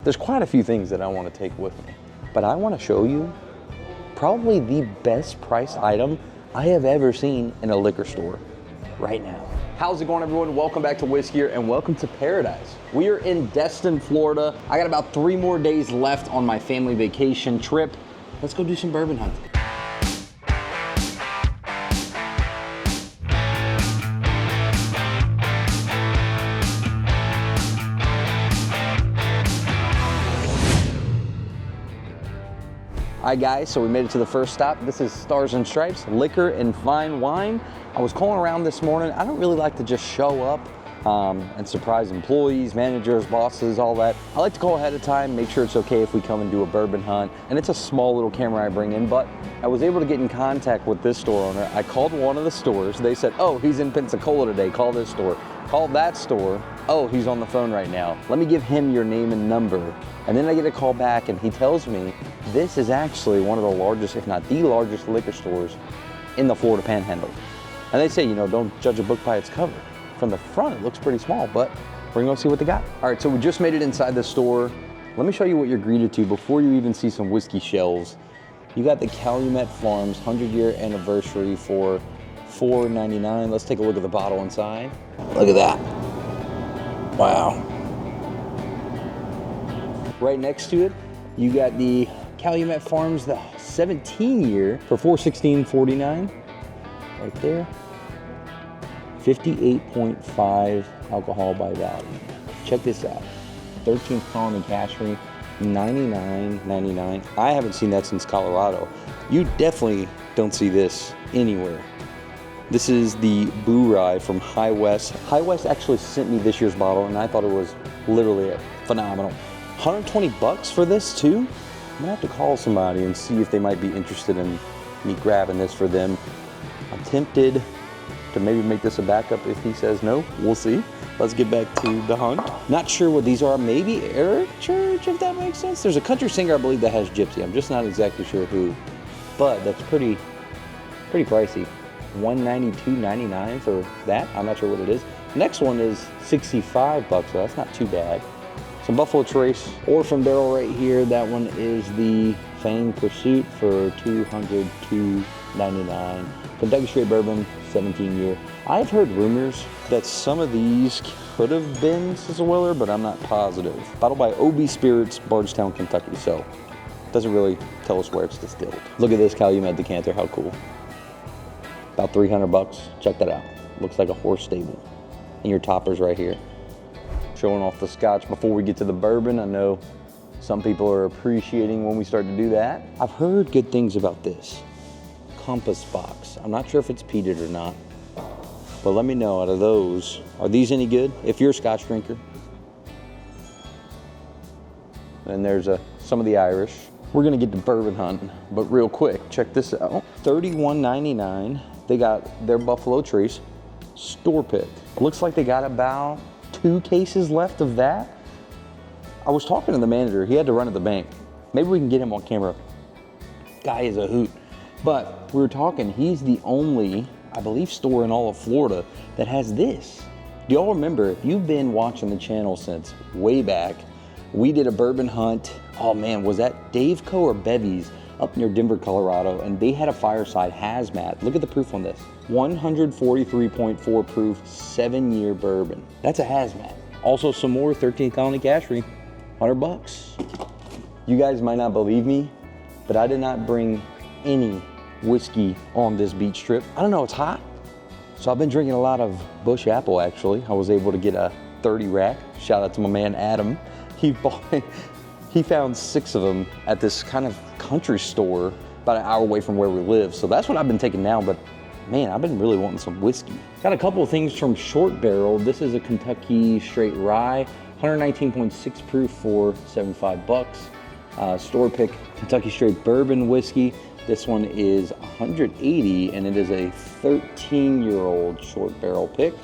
There's quite a few things that I want to take with me, but I want to show you probably the best price item I have ever seen in a liquor store right now. How's it going, everyone? Welcome back to Whiskey and welcome to paradise. We are in Destin, Florida. I got about 3 more days left on my family vacation trip. Let's go do some bourbon hunting. All right, guys, so we made it to the first stop. This is Stars and Stripes, Liquor and Fine Wine. I was calling around this morning. I don't really like to just show up and surprise employees, managers, bosses, all that. I like to call ahead of time, make sure it's okay if we come and do a bourbon hunt. And it's a small little camera I bring in, but I was able to get in contact with this store owner. I called one of the stores. They said, oh, he's in Pensacola today, call this store. Called that store. Oh, he's on the phone right now. Let me give him your name and number. And then I get a call back and he tells me this is actually one of the largest, if not the largest liquor stores in the Florida Panhandle. And they say, you know, don't judge a book by its cover. From the front, it looks pretty small, but we're gonna go see what they got. All right, so we just made it inside the store. Let me show you what you're greeted to before you even see some whiskey shelves. You got the Calumet Farms 100-year anniversary for $4.99. Let's take a look at the bottle inside. Look at that. Wow. Right next to it, you got the Calumet Farms, the 17-year for $416.49. Right there. 58.5 alcohol by volume. Check this out. 13th Colony Cashery, $99.99. I haven't seen that since Colorado. You definitely don't see this anywhere. This is the Boo Rye from High West. High West actually sent me this year's bottle and I thought it was literally phenomenal. 120 bucks for this too? I'm gonna have to call somebody and see if they might be interested in me grabbing this for them. I'm tempted to maybe make this a backup if he says no. We'll see. Let's get back to the hunt. Not sure what these are. Maybe Eric Church, if that makes sense. There's a country singer I believe that has Gypsy. I'm just not exactly sure who, but that's pretty pricey. $192.99 for that. I'm not sure what it is. Next one is 65 bucks, so that's not too bad. Some Buffalo Trace Orphan Barrel right here. That one is the Fang Pursuit for $202.99. Kentucky Straight Bourbon, 17-year. I've heard rumors that some of these could have been Cecil Weller, but I'm not positive. Bottled by OB Spirits, Bardstown, Kentucky. So it doesn't really tell us where it's distilled. Look at this Calumet decanter, how cool. About 300 bucks. Check that out. Looks like a horse stable. And your topper's right here. Showing off the scotch before we get to the bourbon. I know some people are appreciating when we start to do that. I've heard good things about this Compass box. I'm not sure if it's peated or not, but let me know out of those. Are these any good if you're a scotch drinker? And there's some of the Irish. We're gonna get to bourbon hunting, but real quick, check this out. $31.99. They got their Buffalo Trace store pick. Looks like they got about 2 cases left of that. I was talking to the manager. He had to run at the bank. Maybe we can get him on camera. Guy is a hoot. But we were talking, he's the only, I believe, store in all of Florida that has this. Do y'all remember, if you've been watching the channel since way back, we did a bourbon hunt. Oh man, was that Daveco or Bevy's up near Denver, Colorado, and they had a fireside Hazmat. Look at the proof on this. 143.4 proof, 7-year bourbon. That's a Hazmat. Also some more 13th Colony Cashery, 100 bucks. You guys might not believe me, but I did not bring any whiskey on this beach trip. I don't know, it's hot. So I've been drinking a lot of Bush Apple actually. I was able to get a 30 rack. Shout out to my man Adam. He found 6 of them at this kind of country store about an hour away from where we live. So that's what I've been taking now, but man, I've been really wanting some whiskey. Got a couple of things from Short Barrel. This is a Kentucky Straight Rye, 119.6 proof for 75 bucks. Store pick Kentucky Straight Bourbon whiskey. This one is 180 and it is a 13-year-old Short Barrel pick.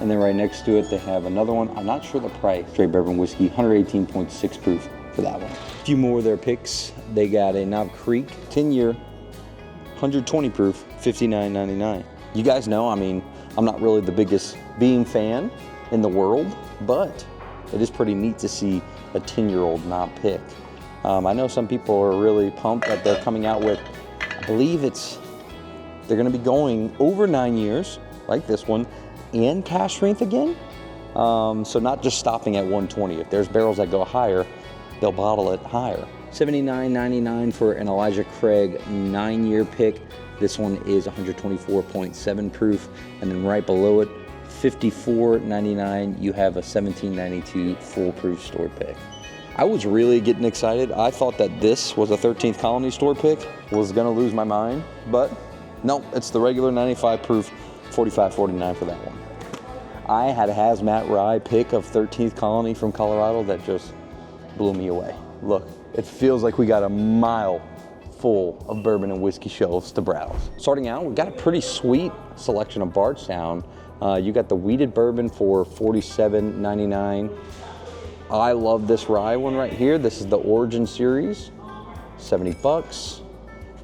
And then right next to it, they have another one. I'm not sure the price. Straight Bourbon whiskey, 118.6 proof for that one. A few more of their picks. They got a Knob Creek 10-year, 120 proof, $59.99. You guys know, I mean, I'm not really the biggest bean fan in the world, but it is pretty neat to see a 10-year-old not pick. I know some people are really pumped that they're coming out with, I believe they're gonna be going over 9 years, like this one, and cash strength again. So not just stopping at 120. If there's barrels that go higher, they'll bottle it higher. $79.99 for an Elijah Craig 9-year pick. This one is 124.7 proof. And then right below it, $54.99, you have a 1792 full proof store pick. I was really getting excited. I thought that this was a 13th Colony store pick, was gonna lose my mind, but no, it's the regular 95 proof, $45.49 for that one. I had a Hazmat rye pick of 13th Colony from Colorado that just blew me away. Look, it feels like we got a mile full of bourbon and whiskey shelves to browse. Starting out, we got a pretty sweet selection of Bardstown. You got the wheated bourbon for $47.99. I love this rye one right here. This is the Origin Series, 70 bucks.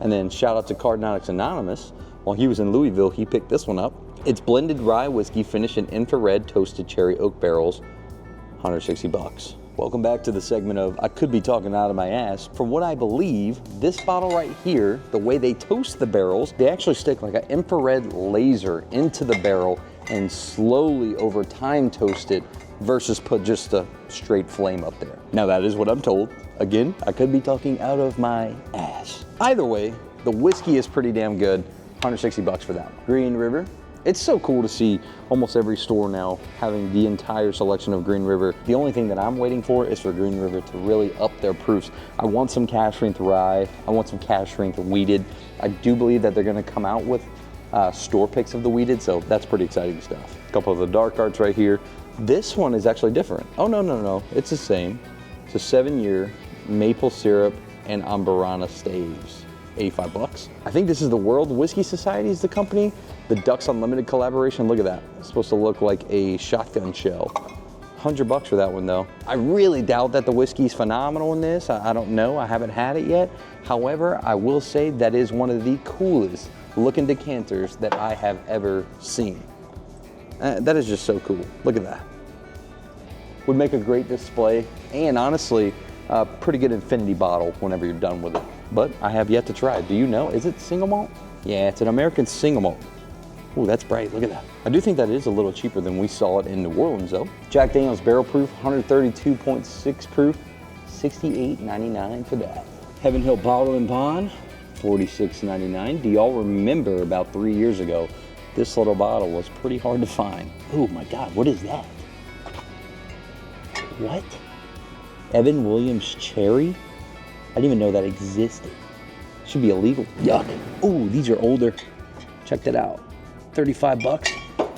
And then shout out to Cardnautics Anonymous. While he was in Louisville, he picked this one up. It's blended rye whiskey finished in infrared toasted cherry oak barrels, 160 bucks. Welcome back to the segment of I could be talking out of my ass. From what I believe, this bottle right here, the way they toast the barrels, they actually stick like an infrared laser into the barrel and slowly over time toast it versus put just a straight flame up there. Now that is what I'm told. Again, I could be talking out of my ass. Either way, the whiskey is pretty damn good. 160 bucks for that one. Green River. It's so cool to see almost every store now having the entire selection of Green River. The only thing that I'm waiting for is for Green River to really up their proofs. I want some cash strength rye. I want some cash strength wheated. I do believe that they're gonna come out with store picks of the wheated, so that's pretty exciting stuff. A couple of the dark arts right here. This one is actually different. Oh, no, it's the same. It's a 7-year maple syrup and Amburana staves. 85 bucks. I think this is the World Whiskey Society is the company. The Ducks Unlimited collaboration, look at that. It's supposed to look like a shotgun shell. 100 bucks for that one though. I really doubt that the whiskey's phenomenal in this. I don't know, I haven't had it yet. However, I will say that is one of the coolest looking decanters that I have ever seen. That is just so cool, look at that. Would make a great display and honestly, a pretty good infinity bottle whenever you're done with it. But I have yet to try it. Do you know, is it single malt? Yeah, it's an American single malt. Oh, that's bright, look at that. I do think that is a little cheaper than we saw it in New Orleans though. Jack Daniel's barrel proof, 132.6 proof, $68.99 for that. Heaven Hill Bottle and Bond, $46.99. Do y'all remember about 3 years ago, this little bottle was pretty hard to find. Oh my God, what is that? What? Evan Williams Cherry? I didn't even know that existed. Should be illegal. Yuck. Ooh, these are older. Check that out. 35 bucks,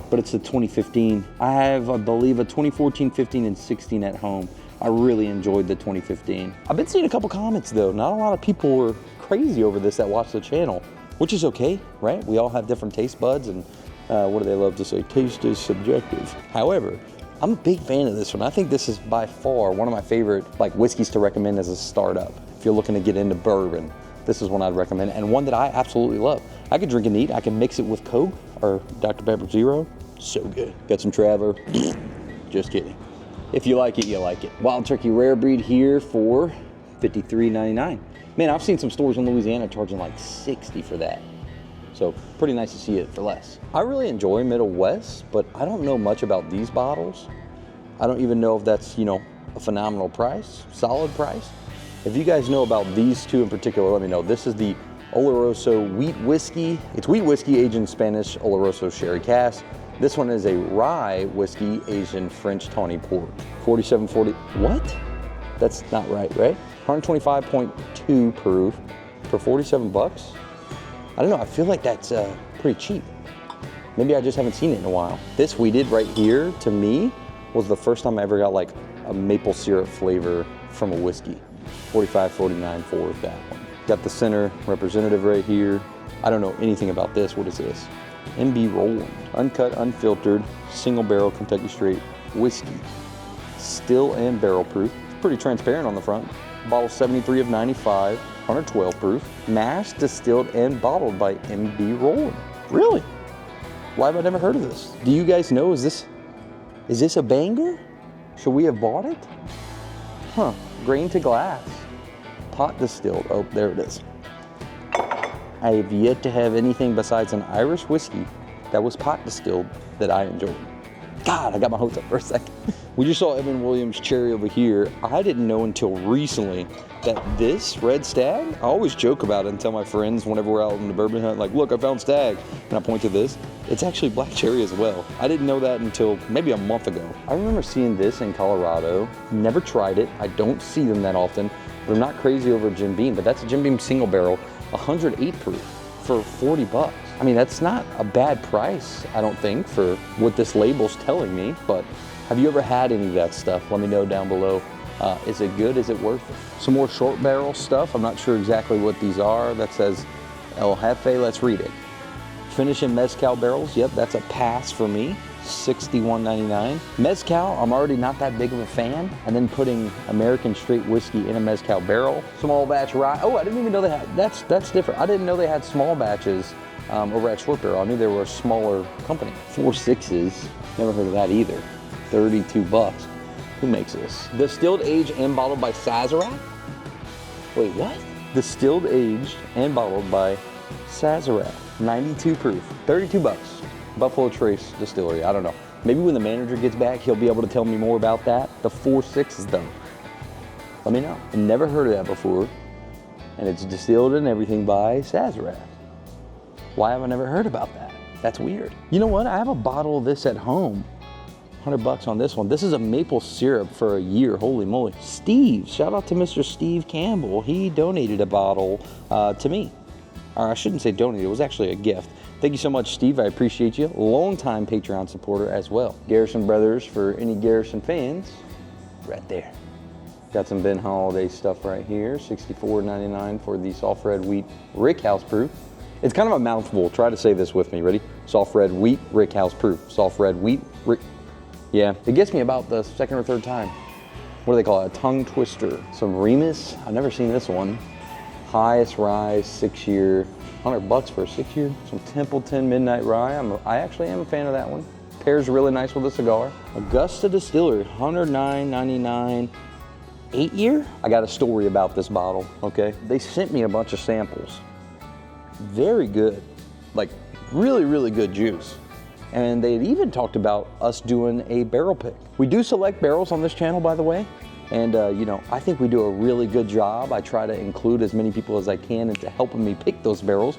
but it's the 2015. I have, I believe, a 2014, 15, and 16 at home. I really enjoyed the 2015. I've been seeing a couple comments though. Not a lot of people were crazy over this that watch the channel, which is okay, right? We all have different taste buds and what do they love to say? Taste is subjective. However, I'm a big fan of this one. I think this is by far one of my favorite like whiskeys to recommend as a startup. If you're looking to get into bourbon, this is one I'd recommend and one that I absolutely love. I could drink it neat. I can mix it with Coke or Dr. Pepper Zero. So good. Got some Traveler. Just kidding. If you like it, you like it. Wild Turkey Rare Breed here for $53.99. Man, I've seen some stores in Louisiana charging like $60 for that. So pretty nice to see it for less. I really enjoy Middle West, but I don't know much about these bottles. I don't even know if that's, you know, a phenomenal price, solid price. If you guys know about these two in particular, let me know. This is the Oloroso Wheat Whiskey. It's wheat whiskey aged in Spanish Oloroso Sherry Cask. This one is a rye whiskey aged in French Tawny Port. 4740, what? That's not right, right? 125.2 proof for 47 bucks. I don't know, I feel like that's pretty cheap. Maybe I just haven't seen it in a while. This wheated right here, to me, was the first time I ever got like a maple syrup flavor from a whiskey. $45.49 for that one. Got the center representative right here. I don't know anything about this. What is this? MB Roland. Uncut, unfiltered, single barrel Kentucky straight whiskey. Still and barrel proof. It's pretty transparent on the front. Bottle 73 of 95, 112 proof. Mashed, distilled, and bottled by MB Roland. Really? Why have I never heard of this? Do you guys know, is this a banger? Should we have bought it? Huh, grain to glass. Pot distilled, oh, there it is. I have yet to have anything besides an Irish whiskey that was pot distilled that I enjoyed. God, I got my hopes up for a second. We just saw Evan Williams cherry over here. I didn't know until recently that this red stag, I always joke about it and tell my friends whenever we're out on the bourbon hunt, like, look, I found stag. And I point to this. It's actually black cherry as well. I didn't know that until maybe a month ago. I remember seeing this in Colorado. Never tried it. I don't see them that often, but I'm not crazy over Jim Beam, but that's a Jim Beam single barrel, 108 proof for 40 bucks. I mean, that's not a bad price, I don't think, for what this label's telling me, but have you ever had any of that stuff? Let me know down below. Is it good? Is it worth it? Some more short barrel stuff. I'm not sure exactly what these are. That says El Jefe. Let's read it. Finishing Mezcal barrels. Yep, that's a pass for me. $61.99. Mezcal, I'm already not that big of a fan. And then putting American straight whiskey in a Mezcal barrel. Small batch rye. Oh, I didn't even know they had, that's different. I didn't know they had small batches over at Short Barrel. I knew they were a smaller company. 4 6s, never heard of that either. 32 bucks. Who makes this? Distilled, aged, and bottled by Sazerac? Wait, what? Distilled, aged, and bottled by Sazerac. 92 proof, 32 bucks. Buffalo Trace Distillery, I don't know. Maybe when the manager gets back, he'll be able to tell me more about that. The 4 6s though. Let me know. I've never heard of that before. And it's distilled and everything by Sazerac. Why have I never heard about that? That's weird. You know what? I have a bottle of this at home. 100 bucks on this one. This is a maple syrup for a year. Holy moly. Steve, shout out to Mr. Steve Campbell. He donated a bottle to me. Or I shouldn't say donated, it was actually a gift. Thank you so much, Steve. I appreciate you. Longtime Patreon supporter as well. Garrison Brothers, for any Garrison fans, right there. Got some Ben Holiday stuff right here. $64.99 for the soft red wheat Rickhouse proof. It's kind of a mouthful. Try to say this with me. Ready? Soft red wheat Rickhouse proof. Soft red wheat Rick. Yeah, it gets me about the second or third time. What do they call it? A tongue twister. Some Remus. I've never seen this one. Highest Rise 6-year. 100 bucks for a 6-year. Some Templeton Midnight Rye. I actually am a fan of that one. Pairs really nice with a cigar. Augusta Distillery, $109.99. 8-year? I got a story about this bottle, okay? They sent me a bunch of samples. Very good. Like, really, really good juice. And they had even talked about us doing a barrel pick. We do select barrels on this channel, by the way. And you know, I think we do a really good job. I try to include as many people as I can into helping me pick those barrels.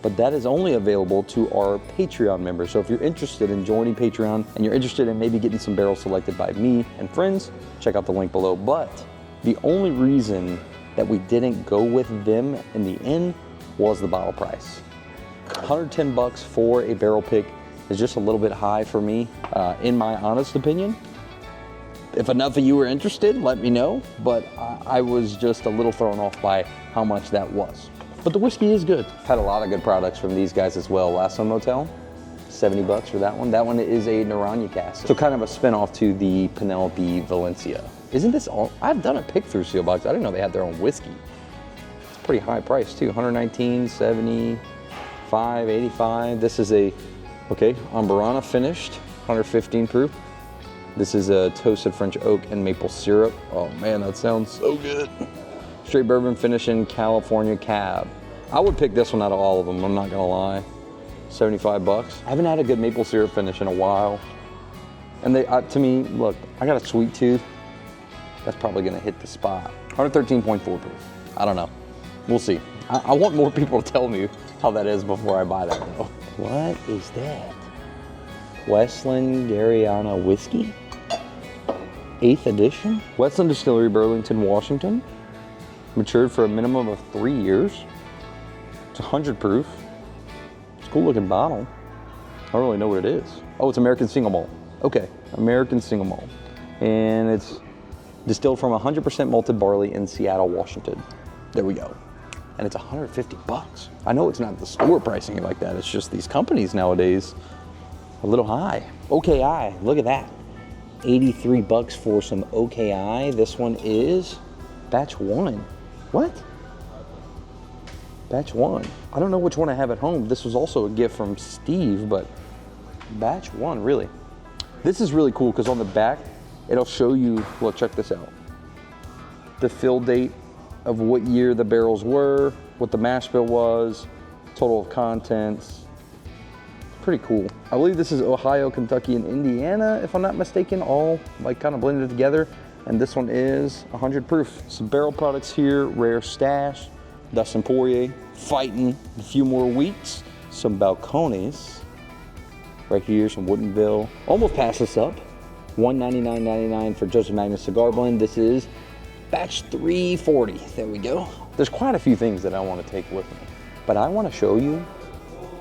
But that is only available to our Patreon members. So if you're interested in joining Patreon and you're interested in maybe getting some barrels selected by me and friends, check out the link below. But the only reason that we didn't go with them in the end was the bottle price. 110 bucks for a barrel pick is just a little bit high for me, in my honest opinion. If enough of you are interested, let me know, but I was just a little thrown off by how much that was. But the whiskey is good. Had a lot of good products from these guys as well. Last Sun Motel, 70 bucks for that one. That one is a Naranja cask. So kind of a spinoff to the Penelope Valencia. Isn't this all? I've done a pick through Seal Box. I didn't know they had their own whiskey. It's a pretty high price too, 119, 75, 85. This is a, okay, Amburana finished, 115 proof. This is a toasted French oak and maple syrup. Oh man, that sounds so good. Straight bourbon finish in California Cab. I would pick this one out of all of them, I'm not gonna lie. 75 bucks. I haven't had a good maple syrup finish in a while. And they, to me, look, I got a sweet tooth. That's probably gonna hit the spot. 113.4 proof. I don't know. We'll see. I want more people to tell me how that is before I buy that though. What is that? Westland Gariana Whiskey? 8th edition? Westland Distillery, Burlington, Washington. Matured for a minimum of 3 years. It's 100 proof. It's a cool looking bottle. I don't really know what it is. Oh, it's American Single Malt. Okay, American Single Malt. And it's distilled from 100% malted barley in Seattle, Washington. There we go. And it's 150 bucks. I know it's not the store pricing like that. It's just these companies nowadays, a little high. OKI, look at that. 83 bucks for some OKI. This one is batch 1. What? Batch 1. I don't know which one I have at home. This was also a gift from Steve, but batch 1, really. This is really cool because on the back, it'll show you, well, check this out. the fill date of what year the barrels were, what the mash bill was, total of contents. Pretty cool. I believe this is Ohio, Kentucky, and Indiana, if I'm not mistaken, all like kind of blended together. And this one is 100 proof. Some barrel products here, Rare Stash, Dustin Poirier, fighting a few more weeks. Some Balcones, right here, some Woodinville. Almost passed this up. $199.99 for Joseph Magnus Cigar Blend. This is batch 340, there we go. There's quite a few things that I want to take with me, but I want to show you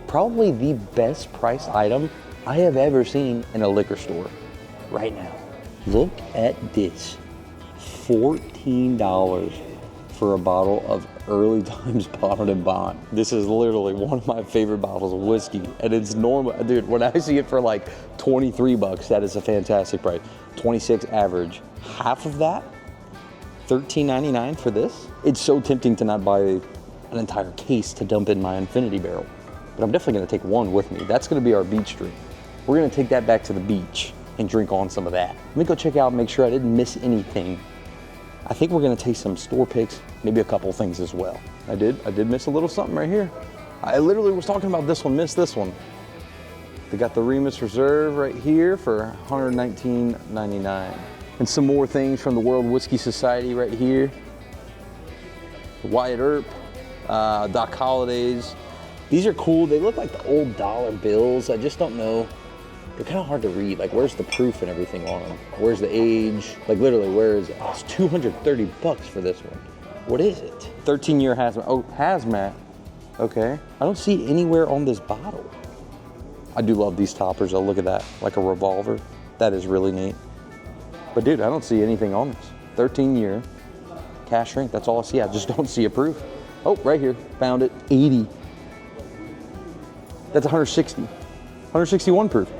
probably the best price item I have ever seen in a liquor store right now. Look at this, $14 for a bottle of Early Times Bottled and Bond. This is literally one of my favorite bottles of whiskey, and it's normal. Dude, when I see it for like 23 bucks, that is a fantastic price. 26 average, half of that, $13.99 for this. It's so tempting to not buy an entire case to dump in my infinity barrel, but I'm definitely gonna take one with me. That's gonna be our beach drink. We're gonna take that back to the beach and drink on some of that. Let me go check out and make sure I didn't miss anything. I think we're gonna taste some store picks, maybe a couple of things as well. I did miss a little something right here. I literally was talking about this one, missed this one. They got the Remus Reserve right here for $119.99. And some more things from the World Whiskey Society right here. Wyatt Earp, Doc Holliday's. These are cool. They look like the old dollar bills. I just don't know. They're kind of hard to read. Like, where's the proof and everything on them? Where's the age? Like, literally, where is it? It's 230 bucks for this one. What is it? 13-year Hazmat. Oh, Hazmat. Okay. I don't see anywhere on this bottle. I do love these toppers. Oh, look at that. Like a revolver. That is really neat. But dude, I don't see anything on this. 13-year cash shrink. That's all I see. I just don't see a proof. Oh, right here. Found it. 80. That's 160. 161 proof.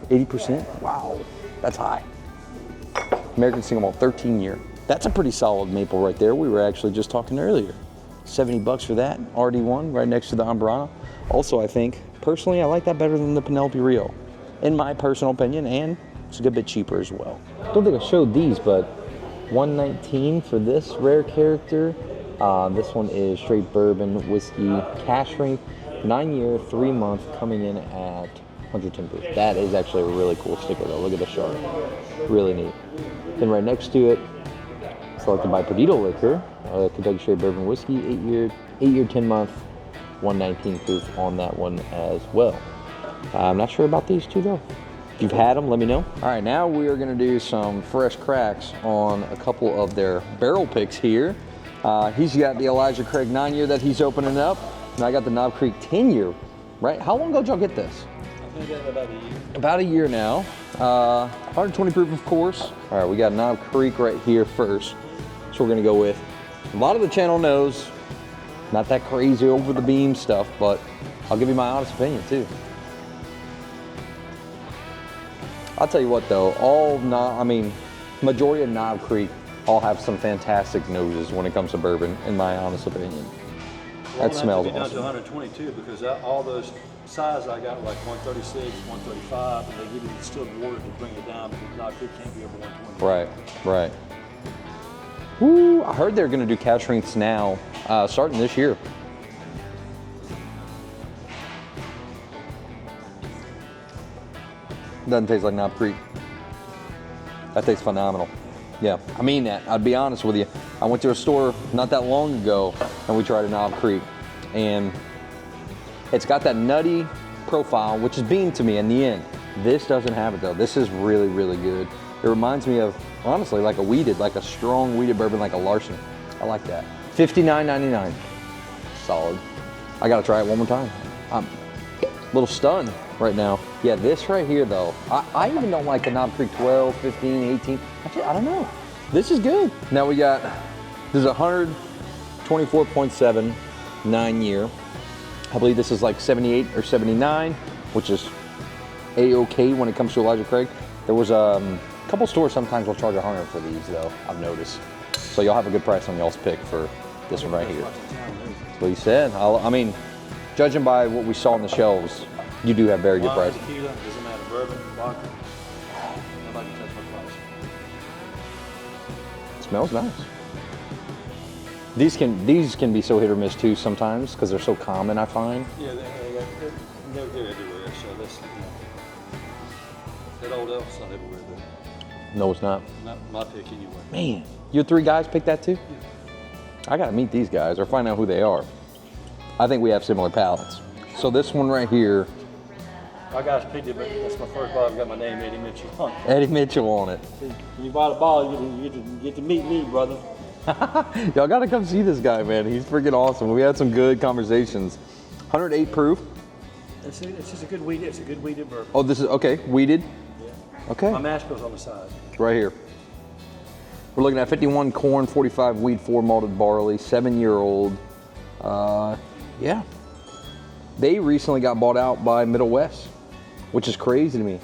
80%? Wow, that's high. American Single Malt, 13-year. That's a pretty solid maple right there. We were actually just talking earlier. 70 bucks for that, RD1, right next to the Ambrana. Also, I think, personally, I like that better than the Penelope Rio, in my personal opinion, and it's a good bit cheaper as well. Don't think I showed these, but $119 for this rare character. This one is straight bourbon whiskey, cash shrink, 9-year, 3-month, coming in at 110 proof. That is actually a really cool sticker though. Look at the shark. Really neat. Then right next to it, selected by Perdido Liquor, Kentucky Straight Bourbon Whiskey, 8-year, 10-month, 119 proof on that one as well. I'm not sure about these two though. If you've had them, let me know. All right, now we are gonna do some fresh cracks on a couple of their barrel picks here. He's got the Elijah Craig 9-year that he's opening up, and I got the Knob Creek 10-year, right? How long ago did y'all get this? I got about a year. About a year now. 120 proof, of course. All right, we got Knob Creek right here first. So we're gonna go with, a lot of the channel knows, not that crazy over the beam stuff, but I'll give you my honest opinion too. I'll tell you what though, majority of Knob Creek all have some fantastic noses when it comes to bourbon, in my honest opinion. Well, that smells awesome. Down to awesome. 122 because all those size I got were like 136, 135, and they give you the distilled water to bring it down because Knob Creek can't be over 120. Right, right. Woo, I heard they're gonna do cash shrinks now, starting this year. Doesn't taste like Knob Creek. That tastes phenomenal. Yeah, I mean that. I'd be honest with you. I went to a store not that long ago and we tried a Knob Creek, and it's got that nutty profile, which is bean to me in the end. This doesn't have it though. This is really, really good. It reminds me of, honestly, like a strong weeded bourbon, like a Larson. I like that. $59.99. Solid. I gotta try it one more time. I'm a little stunned right now. Yeah, this right here though, I even don't like the Knob Creek 12, 15, 18. I don't know. This is good. Now we got, this is 124.7, 9-year. I believe this is like 78 or 79, which is A-okay when it comes to Elijah Craig. There was a couple stores sometimes will charge 100 for these though, I've noticed. So y'all have a good price on y'all's pick for this one right here. That's what he said. I mean, judging by what we saw on the shelves, you do have very good prices. Tequila, doesn't matter, bourbon, vodka. Nobody can touch my Smells nice. These can be so hit or miss too sometimes because they're so common, I find. Yeah, they're everywhere. So that's, that old elf's not everywhere. But No, it's not. not my pick anyway. Man, your 3 guys picked that too? Yeah. I gotta meet these guys or find out who they are. I think we have similar palates. So this one right here, My guys picked it, but that's my first bottle. Got my name, Eddie Mitchell, on it. Eddie Mitchell on it. When you buy the bottle, you get to meet me, brother. Y'all gotta come see this guy, man. He's freaking awesome. We had some good conversations. 108 proof. It's just a good weed. It's a good weeded bourbon. Oh, this is, okay, weeded. Yeah. Okay, My mash bill's on the side. right here. We're looking at 51 corn, 45 wheat, 4 malted barley, 7-year-old. Yeah. They recently got bought out by Middle West, which is crazy to me.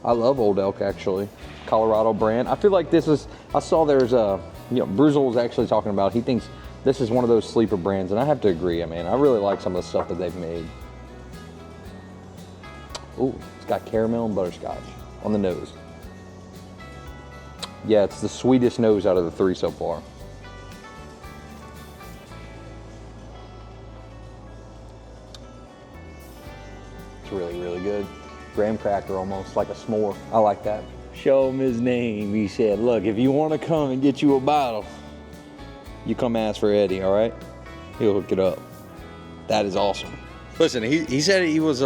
I love Old Elk, actually. Colorado brand. I feel like this is, I saw there's a, Bruzel was actually talking about, he thinks this is one of those sleeper brands, and I have to agree, I mean, I really like some of the stuff that they've made. Ooh, it's got caramel and butterscotch on the nose. Yeah, it's the sweetest nose out of the 3 so far. It's really, really good. Graham cracker almost, like a s'more. I like that. Show him his name. He said, look, if you want to come and get you a bottle, you come ask for Eddie, all right? He'll hook it up. That is awesome. Listen, he said he was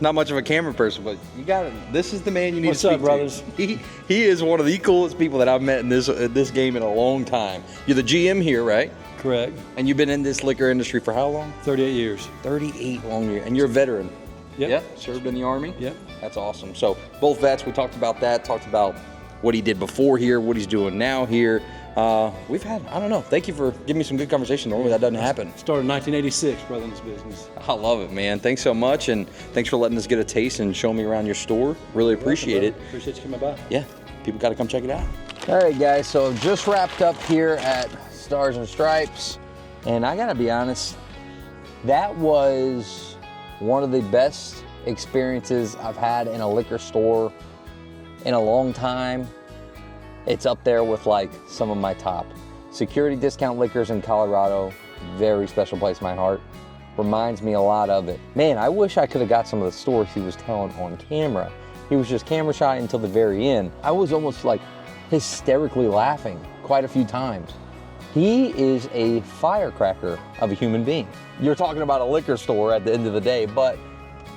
not much of a camera person, but you got it. This is the man you need What's to speak up, brothers? to. He is one of the coolest people that I've met in this game in a long time. You're the GM here, right? Correct. And you've been in this liquor industry for how long? 38 years. 38 long years. And you're a veteran. Yep. Served in the Army? Yep. That's awesome. So both vets, we talked about that, talked about what he did before here, what he's doing now here. We've had, I don't know, thank you for giving me some good conversation. Normally that doesn't happen. Started in 1986, brother, in this business. I love it, man. Thanks so much, and thanks for letting us get a taste and showing me around your store. Really appreciate it. Appreciate you coming by. Yeah, people got to come check it out. All right, guys, so just wrapped up here at Stars and Stripes, and I got to be honest, that was one of the best experiences I've had in a liquor store in a long time. It's up there with like some of my top security discount liquors in Colorado. Very special place in my heart. Reminds me a lot of it. Man, I wish I could have got some of the stories he was telling on camera. He was just camera shy until the very end. I was almost like hysterically laughing quite a few times. He is a firecracker of a human being. You're talking about a liquor store at the end of the day, but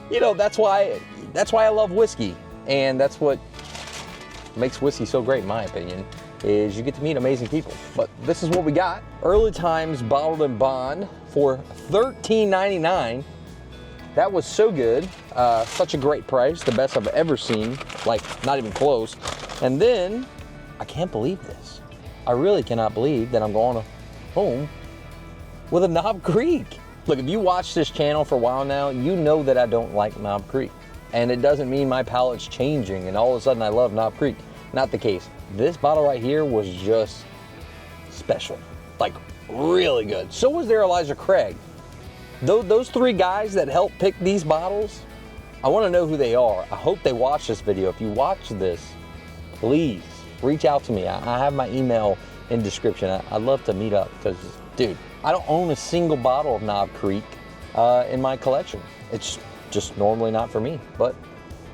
that's why I love whiskey, and that's what makes whiskey so great, in my opinion, is you get to meet amazing people. But this is what we got. Early Times Bottled in Bond for $13.99. That was so good. Such a great price, the best I've ever seen, like not even close. And then, I can't believe this. I really cannot believe that I'm going home with a Knob Creek. Look, if you watch this channel for a while now, you know that I don't like Knob Creek. And it doesn't mean my palate's changing and all of a sudden I love Knob Creek. Not the case. This bottle right here was just special. Like, really good. So was there Elijah Craig. Those 3 guys that helped pick these bottles, I want to know who they are. I hope they watch this video. If you watch this, please reach out to me. I have my email in description. I'd love to meet up because, dude, I don't own a single bottle of Knob Creek in my collection. It's just normally not for me, but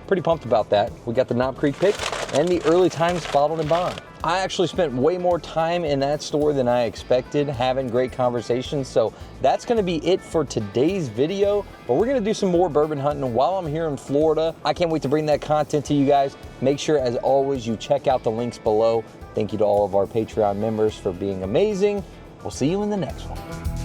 pretty pumped about that. We got the Knob Creek pick and the Early Times Bottled in Bond. I actually spent way more time in that store than I expected, having great conversations. So that's gonna be it for today's video, but we're gonna do some more bourbon hunting while I'm here in Florida. I can't wait to bring that content to you guys. Make sure, as always, you check out the links below. Thank you to all of our Patreon members for being amazing. We'll see you in the next one.